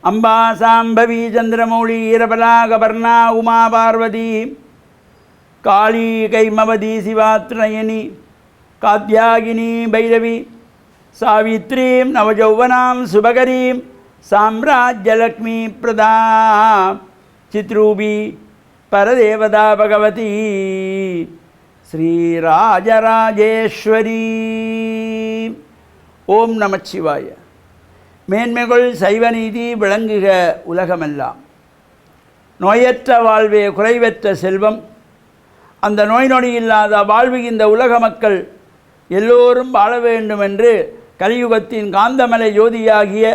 अंबा सांभवी चंद्रमौली ईरपलाकपर्णा उमा पार्वती काली कैमवती शिवात्रयनी कात्यायिनी भैरवी सावित्री नवजौवनां शुभकरीं साम्राज्यलक्ष्मी प्रदा चित्रूपी परदेवता भगवती श्रीराजराजेश्वरी। ओम नमः शिवाय। மேன்மைகள் சைவ நீதி விளங்குக உலகமெல்லாம். நோயற்ற வாழ்வே குறைவற்ற செல்வம். அந்த நோய் நொடி இல்லாத வாழ்வு இந்த உலக மக்கள் எல்லோரும் வாழ வேண்டும் என்று கலியுகத்தின் காந்தமலை ஜோதியாகிய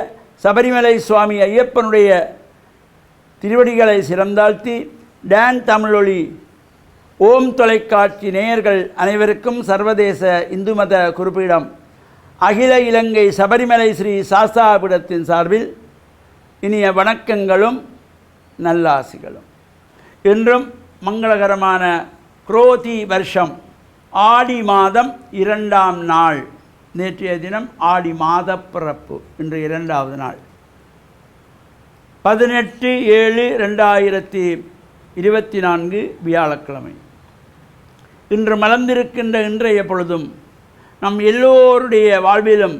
சபரிமலை சுவாமி ஐயப்பனுடைய திருவடிகளை சிறந்தாழ்த்தி டான் தமிழொலி ஓம் தொலைக்காட்சி நேயர்கள் அனைவருக்கும் சர்வதேச இந்து மத குறிப்பீடம் அகில இலங்கை சபரிமலை ஸ்ரீ சாஸ்தாபீடத்தின் சார்பில் இனிய வணக்கங்களும் நல்லாசிகளும். இன்றும் மங்களகரமான குரோதி வருஷம் ஆடி மாதம் 2ஆம் நாள். நேற்றைய தினம் ஆடி மாத பிறப்பு. இன்று 2வது நாள் 18/7/2024 வியாழக்கிழமை. இன்று மலர்ந்திருக்கின்ற இன்றைய பொழுதும் நம் எல்லோருடைய வாழ்விலும்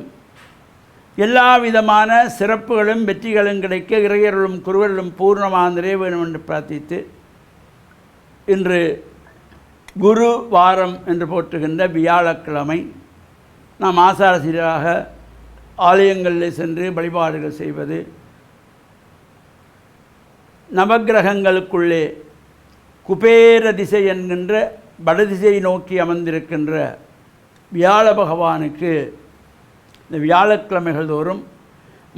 எல்லா விதமான சிறப்புகளும் வெற்றிகளும் கிடைக்க இறையர்களும் குருவர்களும் பூர்ணமாக நிறைய வேண்டும் என்று பிரார்த்தித்து இன்று குரு வாரம் என்று போற்றுகின்ற வியாழக்கிழமை நாம் ஆசாரசீராக ஆலயங்களில் சென்று வழிபாடுகள் செய்வது, நவக்கிரகங்களுக்குள்ளே குபேர திசை என்கின்ற வடதிசை நோக்கி அமர்ந்திருக்கின்ற வியாழ பகவானுக்கு இந்த வியாழக்கிழமைகள் தோறும்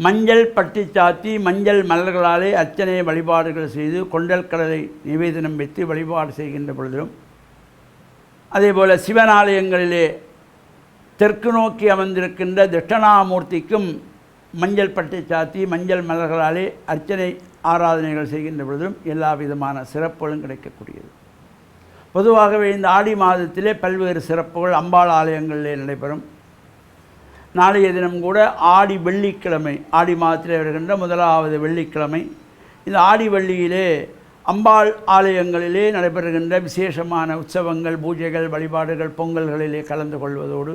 மஞ்சள் பட்டி சாத்தி மஞ்சள் மலர்களாலே அர்ச்சனை வழிபாடுகள் செய்து கொண்டல் கடலை நிவேதனம் வைத்து வழிபாடு செய்கின்ற பொழுதிலும், அதேபோல் சிவன் ஆலயங்களிலே தெற்கு நோக்கி அமர்ந்திருக்கின்ற தட்சிணாமூர்த்திக்கும் மஞ்சள் பட்டை சாத்தி மஞ்சள் மலர்களாலே அர்ச்சனை ஆராதனைகள் செய்கின்ற பொழுதும் எல்லா விதமான சிறப்புகளும் கிடைக்கக்கூடியது. பொதுவாகவே இந்த ஆடி மாதத்திலே பல்வேறு சிறப்புகள் அம்பாள் ஆலயங்களிலே நடைபெறும். நாளைய தினம் கூட ஆடி வெள்ளிக்கிழமை, ஆடி மாதத்திலே வருகின்ற 1வது வெள்ளிக்கிழமை. இந்த ஆடி வெள்ளியிலே அம்பாள் ஆலயங்களிலே நடைபெறுகின்ற விசேஷமான உற்சவங்கள், பூஜைகள், வழிபாடுகள், பொங்கல்களிலே கலந்து கொள்வதோடு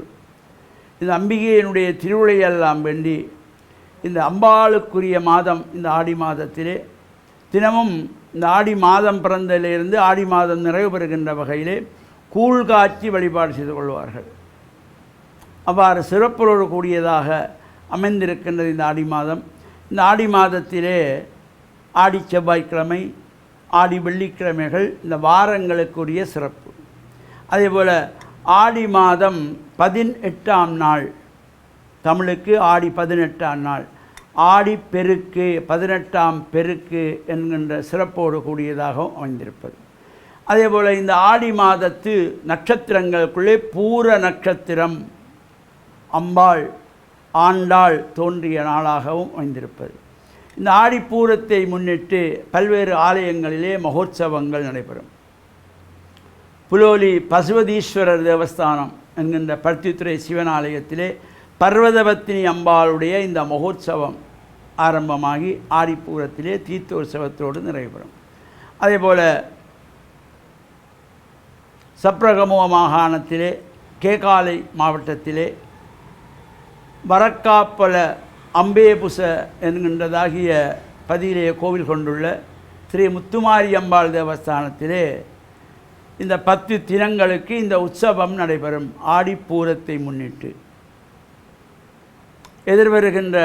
இந்த அம்பிகையினுடைய திருவிழையெல்லாம் வேண்டி இந்த அம்பாளுக்குரிய மாதம் இந்த ஆடி மாதத்திலே தினமும் இந்த ஆடி மாதம் பிறந்ததிலிருந்து ஆடி மாதம் நிறைவு பெறுகின்ற வகையிலே கூழ் காய்ச்சி வழிபாடு செய்து கொள்வார்கள். அவ்வாறு சிறப்புகளோடு கூடியதாக அமைந்திருக்கின்றது இந்த ஆடி மாதம். இந்த ஆடி மாதத்திலே ஆடி செவ்வாய்க்கிழமை, ஆடி வெள்ளிக்கிழமைகள் இந்த வாரங்களுக்குரிய சிறப்பு. அதேபோல் ஆடி மாதம் 18ஆம் நாள், தமிழுக்கு ஆடி 18ஆம் நாள், ஆடி பெருக்கு 18ஆம் பெருக்கு என்கின்ற சிறப்போடு கூடியதாகவும் அமைந்திருப்பது. அதேபோல் இந்த ஆடி மாதத்து நட்சத்திரங்களுக்குள்ளே பூர நட்சத்திரம் அம்பாள் ஆண்டாள் தோன்றிய நாளாகவும் அமைந்திருப்பது. இந்த ஆடிப்பூரத்தை முன்னிட்டு பல்வேறு ஆலயங்களிலே மகோத்சவங்கள் நடைபெறும். புலோலி பசுபதீஸ்வரர் தேவஸ்தானம் என்கின்ற பருத்தித்துறை சிவன் ஆலயத்திலே பர்வதபத்தினி அம்பாளுடைய இந்த மகோத்சவம் ஆரம்பமாகி ஆடிப்பூரத்திலே தீர்த்தோற்சவத்தோடு நிறைவுபெறும். அதேபோல் சப்ரகமுவ மாகாணத்திலே கேகாலை மாவட்டத்திலே வரக்காப்பல அம்பேபுச என்கின்றதாகிய பதியிலே கோவில் கொண்டுள்ள ஸ்ரீ முத்துமாரி அம்பாள் தேவஸ்தானத்திலே இந்த 10 தினங்களுக்கு இந்த உற்சவம் நடைபெறும். ஆடிப்பூரத்தை முன்னிட்டு எதிர்வருகின்ற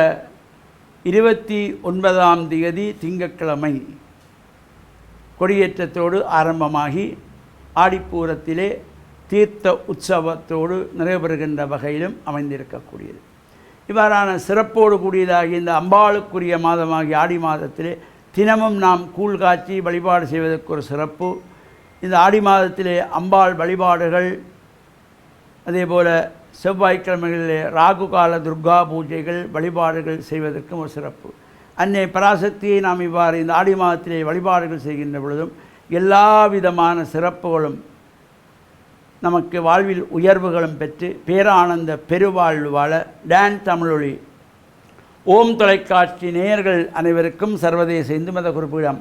29ஆம் தேதி திங்கட்கிழமை கொடியேற்றத்தோடு ஆரம்பமாகி ஆடிப்பூரத்திலே தீர்த்த உற்சவத்தோடு நிறைவுபெறுகின்ற வகையிலும் அமைந்திருக்கக்கூடியது. இவ்வாறான சிறப்போடு கூடியதாகி இந்த அம்பாளுக்குரிய மாதமாகி ஆடி மாதத்திலே தினமும் நாம் கூழ் காய்ச்சி வழிபாடு செய்வதற்கு ஒரு சிறப்பு. இந்த ஆடி மாதத்திலே அம்பாள் வழிபாடுகள், அதேபோல் செவ்வாய்க்கிழமைகளிலே ராகு கால துர்கா பூஜைகள் வழிபாடுகள் செய்வதற்கும் ஒரு சிறப்பு. அன்னை பராசக்தியை நாம் இவ்வாறு இந்த ஆடி மாதத்திலே வழிபாடுகள் செய்கின்ற பொழுதும் எல்லா விதமான சிறப்புகளும் நமக்கு வாழ்வில் உயர்வுகளும் பெற்று பேரானந்த பெருவாழ்வு வாழ டான் தமிழொலி ஓம் தொலைக்காட்சி நேயர்கள் அனைவருக்கும் சர்வதேச இந்து மத குறிப்பிடம்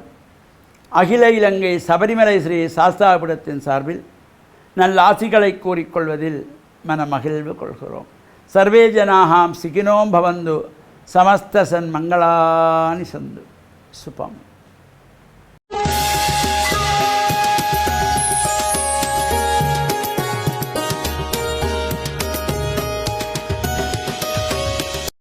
அகில இலங்கை சபரிமலை ஸ்ரீ சாஸ்தாபுரத்தின் சார்பில் நல்ல ஆசிகளை கூறிக்கொள்வதில் மனமகிழ்வு கொள்கிறோம். சர்வே ஜனாகாம் சிகினோம் பவந்து சமஸ்த சன் மங்களானி சந்து சுபம்.